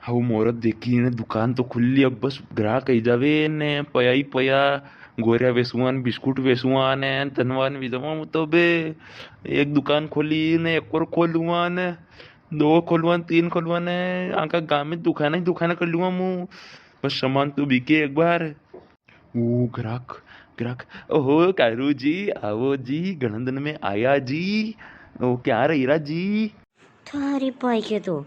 हाऊ मोरत देखी ने दुकान तो खुली अब बस ग्राहक आई जावे ने पया ही पया गोरिया वेसुआन बिस्कुट वेसुआ ने तनवान विधवा तो बे एक दुकान खोली ने एक और खोलुआ ने दो खोलुआ तीन खोलुआ ने आका गाँव में दुकान ही दुकान कर लुआ मुँह बस सामान तो बिके एक बार ओ ग्राहक ग्राहक ओहो कारू जी आओ जी गणंदन में आया जी ओ क्या रही जी थारी पाई के तो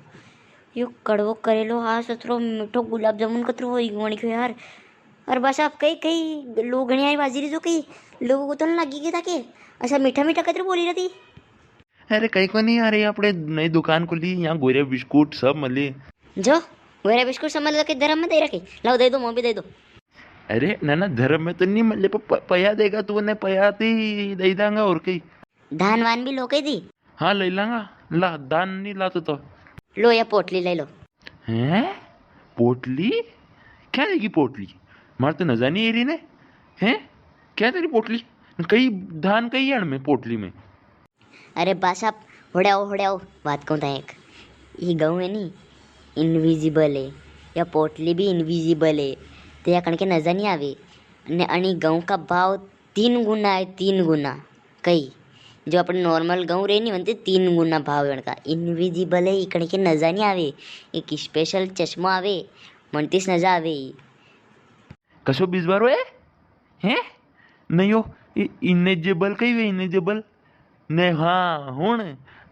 यो कड़वो करेलो हाँ सतरो मीठो गुलाब जामुन कतरो हो वणी को यार। और बस आप कई कई लोग गणिया बाजी रही जो कई लोगों को तो ना लगी के ताके अच्छा मीठा मीठा कतरो बोली रही। अरे कहीं को नहीं आ रही अपने नई दुकान खुली यहाँ गोरे बिस्कुट सब मले जो मेरा बिस्कुट समझ के धर्म में दे रखे लाओ दे दो मोह भी दे दो। अरे ना धर्म में तो नहीं मले पर पया देगा तू ने पया थी दे दांगा और कहीं धान वान भी लो कही दी। हाँ ले लांगा ला दान नहीं लाते तो लो या पोटली ले लो। हैं पोटली क्या देगी पोटली मार तो नजर नहीं आ रही ने हैं क्या तेरी पोटली कई धान कई अण में पोटली में अरे बस आप होड़े आओ बात कहूँ था एक ये गऊ है नी इनविजिबल है या पोटली भी इनविजिबल है तो या कण के नजर नहीं आवे ने अणी गऊ का भाव 3 गुना है 3 गुना कई जो अपने नॉर्मल गऊ रहे नहीं बनते 3 गुना भाव है का इनविजिबल है इकण के नजर नहीं आवे एक स्पेशल चश्मा आवे मनतीस नजर आवे कसो बीजवारो है नहीं हो इनेजेबल कई वे इनेजेबल ने हाँ हुण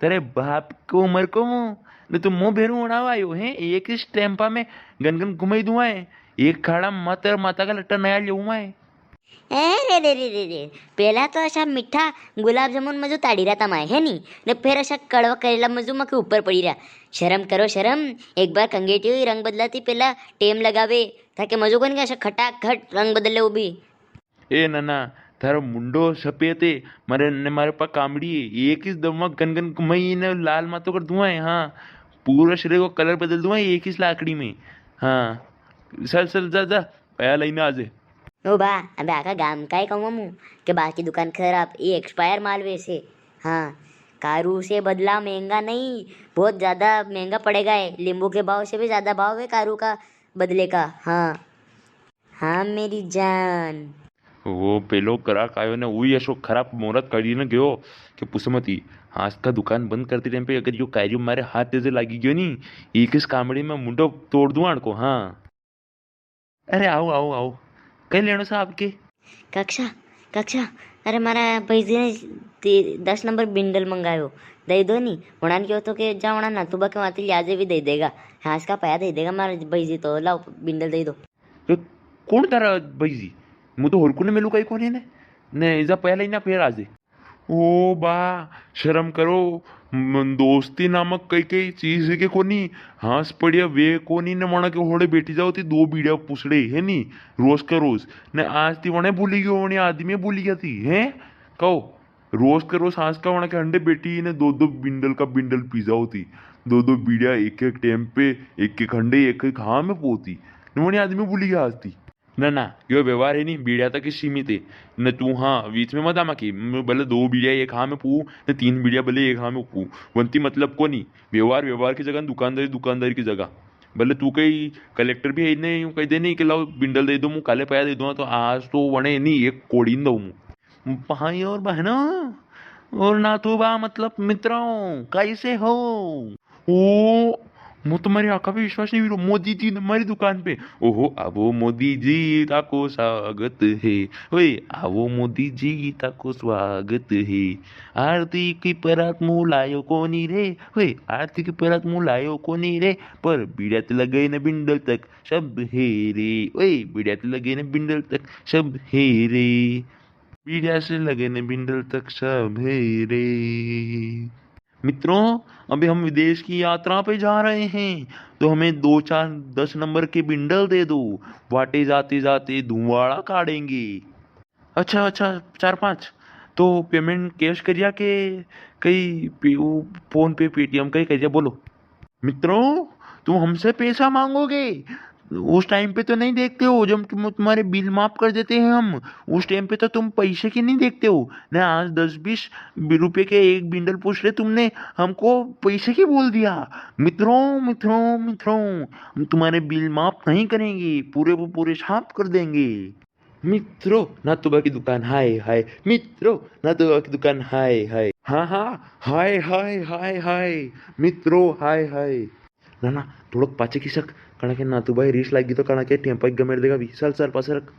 तेरे बाप को उम्र को मुँह ने तो मुँह भेरू उड़ावा आयो है एक ही स्टैम्पा में गनगन घुमाई दुआ है एक खाड़ा माता माता का लट्टा नया लेऊँ है रे पहला तो अशा मीठा गुलाब जामुन मजो ताड़ी रहा तमाय है नी ने फिर अशा कड़वा करेला मजो मके ऊपर पड़ी रहा शर्म करो शर्म एक बार कंगेटी हुई रंग बदलाती पहला टेम लगावे ताकि मजो को नहीं अशा खटाखट रंग बदले वो भी ए नाना थारो मुंडो सफेद है मारे पास कामड़ी है एक ही दम में गनगन घुमाई ने लाल मातो कर दुआ है हाँ पूरा शरीर को कलर बदल दुआ है एक ही लाकड़ी में हाँ चल चल जा जा पया लेने आ जाए ओ बा अबे आका गाम काय कहूँ मु के बाकी दुकान खराब ये एक्सपायर माल वैसे हाँ कारू से बदला महंगा नहीं बहुत ज़्यादा महंगा पड़ेगा है लींबू के भाव से भी ज़्यादा भाव है कारू का बदले का हाँ हाँ मेरी जान वो पेलो ग्राहक आयो ने वही ऐसो खराब मुहूर्त કરીને गयो कि पुष्मती आज का दुकान बंद करते टाइम पे अगर यो कार्य मारे हाथ तेजे लागी गयो नी एक इस कामड़ी में मुंडो तोड़ दूं आण को हाँ अरे आओ आओ आओ कई लेनो सा आपके कक्षा कक्षा अरे मारा भाईजी ने 10 नंबर बिंडल मंगायो दे दो नी उड़ान क्यों तो के जा उड़ा ना तुबा के वाती लियाजे भी दे देगा हाथ का पाया दे देगा मारा भाईजी तो लाओ बिंडल दे दो तो कौन तारा भाई जी मु तो होरकू ने मेलू कई कोने ने इजा पहले ही ना फिर आजे ओ बा शर्म करो दोस्ती नामक कई कई चीज है के कोनी हास पड़िया वे कोनी ने मणा के होड़े बैठी जाओ ती 2 बीड़िया पुसड़े है नी रोज का रोज ने आज ती वने भूली गयो वने आदमी भूली गया थी हैं कहो रोज का रोज हास का वना के अंडे बेटी ने 2 बिंडल का बिंडल पी जाओ थी 2 बीड़िया एक एक टाइम पे एक अंडे एक एक हाँ में पोती ने वने आदमी भूली गया आज थी ना ना यो व्यवहार है नहीं बीड़िया तक ही सीमित है न तू हाँ बीच में मत आमा की भले 2 बीड़िया एक हाँ में पू न 3 बीड़िया भले एक हाँ में पू वंती मतलब को नहीं व्यवहार व्यवहार की जगह दुकानदारी दुकानदारी की जगह भले तू कहीं कलेक्टर भी है नहीं कही दे नहीं कि लाओ बिंडल दे दो मुँह काले पाया दे दूंगा तो आज तो वने नहीं एक कोड़ी दो मुँह भाई और बहनों और ना तो बा मतलब मित्रों कैसे हो ओ मु तुम्हारी आका पे विश्वास नहीं करो मोदी जी हमारी दुकान पे ओहो आवो मोदी जी ताको स्वागत है ओए आवो मोदी जी ताको स्वागत है आरती की परात मुँह लायो कोनी रे ओए आरती की परात मुँह लायो कोनी रे पर बीड़ियात लगे न बिंडल तक सब है रे ओए बीड़ियात लगे न बिंडल तक सब है रे बीड़िया से लगे न बिंडल तक सब है रे मित्रों अभी हम विदेश की यात्रा पे जा रहे हैं तो हमें 2 4 10 नंबर के बिंडल दे दो वाटे जाते जाते धुआड़ा काटेंगे अच्छा अच्छा 4 5 तो पेमेंट कैश करिया के कई फोन पे पेटीएम कहीं करिया बोलो मित्रों तुम हमसे पैसा मांगोगे उस टाइम पे तो नहीं देखते हो जब तुम्हारे बिल माफ कर देते हैं हम। उस टाइम पे तो तुम पैसे की नहीं देखते हो ना। आज 10-20 रुपए के एक बिंडल पूछ रहे तुमने, हमको पैसे की बोल दिया। मित्रों मित्रों मित्रों, हम तुम्हारे बिल माफ नहीं करेंगे, पूरे वो पूरे साफ कर देंगे। मित्रों, नातुबा की दुकान हाय हाय। मित्रों, नातुबा की दुकान हाय हाय। हाँ हाँ, हाय हाय हाय हाय। मित्रों हाय हाय. ना ना, थोडं पाचे खिसक. कारण की नातूबाई रीस लागी तो कारण की टेम्पा गमेर देगा भी. चल चल पासरक.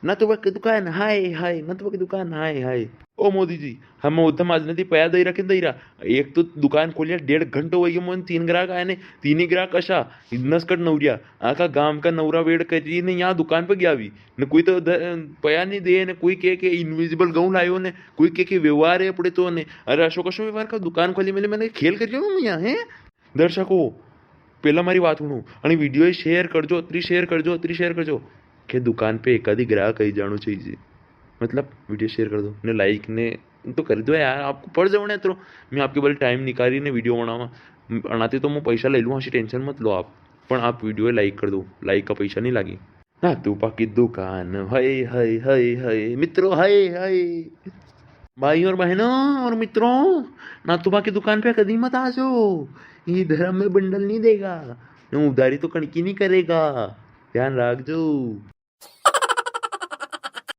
नातूबा की दुकान हाय हाय. नातूबा की दुकान हाय हाय. ओ मोदी जी, हम उद्धम आज ती पया दई रखेन दई रा. एक तो दुकान खोलिया 1.5 घंटो वही मन 3 ग्राहक आए ने. 3 ग्राहक कशा नसकट नवरिया आका गाम का नवरा वेड करी ने यहाँ दुकान पे गया भी ने. कोई तो पया नहीं दे ने. कोई के इनविजिबल गऊ लायो ने. कोई के व्यवहार है अपने तो ने. अरे अशोक अशोक व्यवहार का दुकान खोली मैंने खेल कर यहाँ है. दर्शको, પહેલા મારી વાત સુણો અને વિડીયો શેર કરજો, શેર કરજો કે દુકાન पे एखादी ग्राहक आई जाणू चाहिए. मतलब वीडियो शेयर कर दो ने, लाइक ने तो कर दो यार. आपको पड़ जाओ ना तो मैं आपके बारे टाइम निकाली ने वीडियो बनावा बनाते तो मैं पैसा ले लूँ. ऐसी टेंशन मत लो आप. पण आप वीडियो लाइक कर दो. लाइक का पैसा नहीं लागे ना. तुपा की दुकान हाय हाय हाय हाय. मित्रों हाय हाय. भाई और बहनों और मित्रों, नातुबा की दुकान पे कभी मत आ जाओ. इधर हमें बंडल नहीं देगा, उधारी तो कणकी नहीं करेगा. ध्यान रख जो.